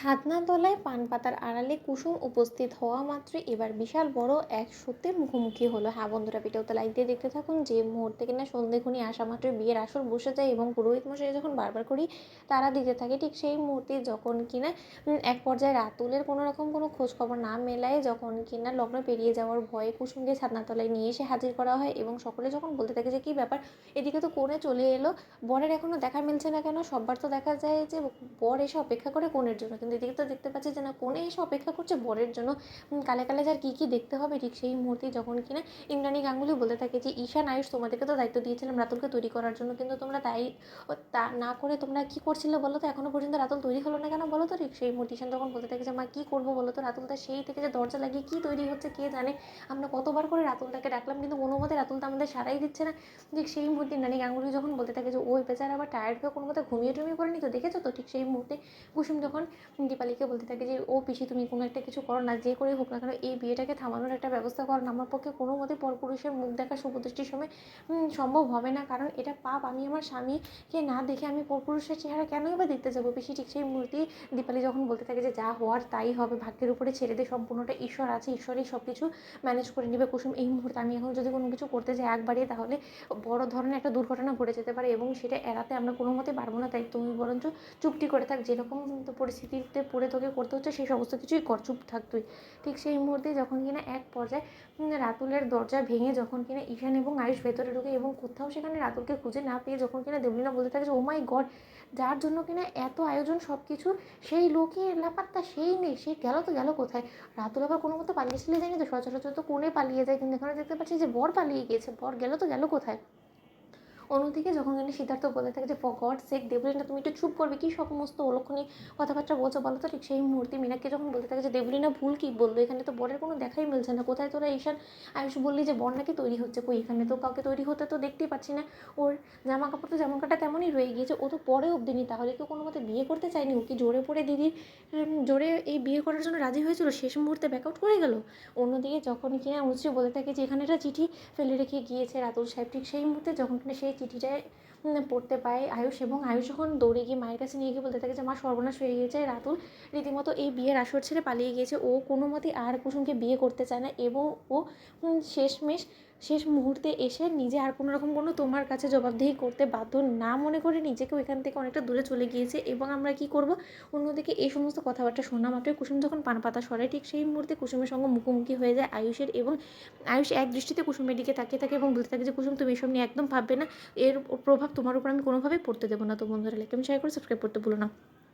ছাদনাতলায় পান পাতার আড়ালে কুসুম উপস্থিত হওয়া মাত্রই এবার বিশাল বড় এক সত্যের মুখোমুখি হলো। হ্যাঁ বন্ধুরা, ভিডিওতে লাইক দিয়ে দেখতে থাকুন। যে মুহূর্তে কিনা সন্ধে ঘনিয়ে আসা মাত্রই বিয়ের আসর বসে যায় এবং পুরোহিত মশাই যখন বারবার করেই তারা দিতে থাকে, ঠিক সেই মুহূর্তে যখন কিনা এক পর্যায়ে রাতুলের কোনো রকম কোনো খোঁজ খবর না মেলায়, যখন কিনা লগ্ন পেরিয়ে যাওয়ার ভয়ে কুসুমকে ছাদনাতলায় নিয়ে এসে হাজির করা হয় এবং সকলে যখন বলতে থাকে যে কী ব্যাপার, এদিকে তো কোণে চলে এলো, বরের এখনও দেখা মিলছে না কেন? সববার তো দেখা যায় যে বর এসে অপেক্ষা করে কোণের জন্য, কিন্তু এদিকে তো দেখতে পাচ্ছি যে না, কোণে এসে অপেক্ষা করছে বরের জন্য। কালে কালে যার কী কী দেখতে হবে, ঠিক সেই মুহূর্তে যখন কিনা ইন্দ্রাণী গাঙ্গুলি বলতে থাকে যে ঈশান আয়ুষ তোমাদেরকে তো দায়িত্ব দিয়েছিলাম রাতুলকে তৈরি করার জন্য, কিন্তু তোমরা তাই তা না করে তোমরা কী করছিলে বলো তো? এখনও পর্যন্ত রাতুল তৈরি হলো না কেন বলো তো? ঠিক সেই মুহূর্তে ঈশান তখন বলতে থাকে যে মা কী করবো বলো তো, রাতুলটা সেই থেকে যে দরজা লাগিয়ে কী তৈরি হচ্ছে কে জানে। আমরা কতবার করে রাতুলটাকে ডাকলাম, কিন্তু কোনো মতে রাতুলটা আমাদের সারাই দিচ্ছে না। ঠিক সেই মুহূর্তে ইন্দ্রাণী গাঙ্গুলি যখন বলতে থাকে যে ওই বেচারা আবার টায়ার্ড হয়ে কোনো মতে ঘুমিয়ে টুমিয়ে পড়েনি তো, দেখেছো তো? ঠিক সেই মুহূর্তে কুসুম যখন দীপালিকে বলতে থাকে যে ও পিসি তুমি কোনো একটা কিছু করো না, যে করেই হোক না কেন এই বিয়েটাকে থামানোর একটা ব্যবস্থা করো না। আমার পক্ষে কোনো মতে পরপুরুষের মুখ দেখা শুভদৃষ্টির সময় সম্ভব হবে না, কারণ এটা পাপ। আমি আমার স্বামীকে না দেখে আমি পরপুরুষের চেহারা কেনই বা দেখতে যাবো পিসি। ঠিক সেই মুহূর্তেই দীপালি যখন বলতে থাকে যে যা হওয়ার তাই হবে, ভাগ্যের উপরে ছেড়ে দিয়ে, সম্পূর্ণটা ঈশ্বর আছে, ঈশ্বরই সব কিছু ম্যানেজ করে নেবে। কুসুম এই মুহূর্তে আমি এখন যদি কোনো কিছু করতে যাই একবারে, তাহলে বড় ধরনের একটা দুর্ঘটনা ঘটে যেতে পারে এবং সেটা এড়াতে আমরা কোনো মতে পারবো না। তাই তুমি বরঞ্চ চুপটি করে থাক, যেরকম পরিস্থিতিতে পড়ে তোকে করতে হচ্ছে সেই সমস্ত কিছুই কর, চুপ থাক তুই। ঠিক সেই মুহূর্তে যখন কিনা এক পর্যায়ে রাতুলের দরজা ভেঙে যখন কিনা ঈশান এবং আয়ুষ ভেতরে ঢুকে এবং কোথাও সেখানে রাতুলকে খুঁজে না পেয়ে যখন কিনা দেবলীনা বলতে থাকে যে ও মাই গড, যার জন্য কিনা এত আয়োজন সব কিছু, সেই লোকে লাপাত্তা, সেই নেই, সে গেল তো গেল কোথায়? রাতুল আবার কোনো মতো পালিয়েছিলে জানি তো, সচরাচর তো কোণে পালিয়ে যায়, কিন্তু এখানে দেখতে পাচ্ছি যে বর পালিয়ে গিয়েছে, বর গেল তো গেল কোথায়? অন্যদিকে যখন কিনা সিদ্ধার্থ বলতে থাকে যে ফর গড সেক দেবলীনা তুমি একটু চুপ করবে, কী সমস্ত অলক্ষণী কথাবার্তা বলছো বলো তো? ঠিক সেই মুহূর্তে মীনাকে যখন বলতে থাকে যে দেবলীনা ভুল কী বললো, এখানে তো বরের কোনো দেখাই মিলছে না, কোথায় তোরা? ঈশান আয়ুষ বললি যে বর নাকি তৈরি হচ্ছে, কই এখানে তো কাউকে তৈরি হতে তো দেখতেই পাচ্ছি না। ওর জামা কাপড় তো যেমন কাটা তেমনই রয়ে গিয়েছে, ও তো পরে অবধি নি, তাহলে কেউ কোনো মতে বিয়ে করতে চায়নি? ও কি জোরে পড়ে দিদির জোরে এই বিয়ে করার জন্য রাজি হয়েছিল, শেষ মুহূর্তে ব্যাকআউট করে গেল? অন্যদিকে যখন কিনা অনুশ্রী বলতে থাকে যে এখানে একটা চিঠি ফেলে রেখে গিয়েছে রাতুল সাহেব, ঠিক সেই মুহূর্তে যখন কিনা সেই চিঠিটায় পড়তে পায় আয়ুষ, এবং আয়ুষ যখন দৌড়ে গিয়ে মায়ের কাছে নিয়ে গিয়ে বলতে থাকে যে মা সর্বনাশ হয়ে গিয়েছে, রাতুল রীতিমতো এই বিয়ের আসর ছেড়ে পালিয়ে গিয়েছে, ও কোনো মতে আর কুসুমকে বিয়ে করতে চায় না এবং ও শেষ মুহূর্তে এসে নিজে আর কোনো রকম কোনো তোমার কাছে জবাবদিহি করতে বাধ্য না মনে করে নিজেকেও এখান থেকে অনেকটা দূরে চলে গিয়েছে, এবং আমরা কি করব? অন্যদিকে এই সমস্ত কথাবার্তা শোনা মাত্রই কুসুম যখন পান পাতা সরায়, ঠিক সেই মুহূর্তে কুসুমের সঙ্গে মুখোমুখি হয়ে যায় আয়ুষের, এবং আয়ুষ এক দৃষ্টিতে কুসুমের দিকে তাকিয়ে থাকে এবং বলতে থাকে যে কুসুম তুমি এসব নিয়ে একদম ভাববে না, এর প্রভাব তোমার উপর আমি কোনোভাবেই পড়তে দেবো না। তো বন্ধুরা, লাইক কমেন্ট শেয়ার করে সাবস্ক্রাইব করতে ভুলো না।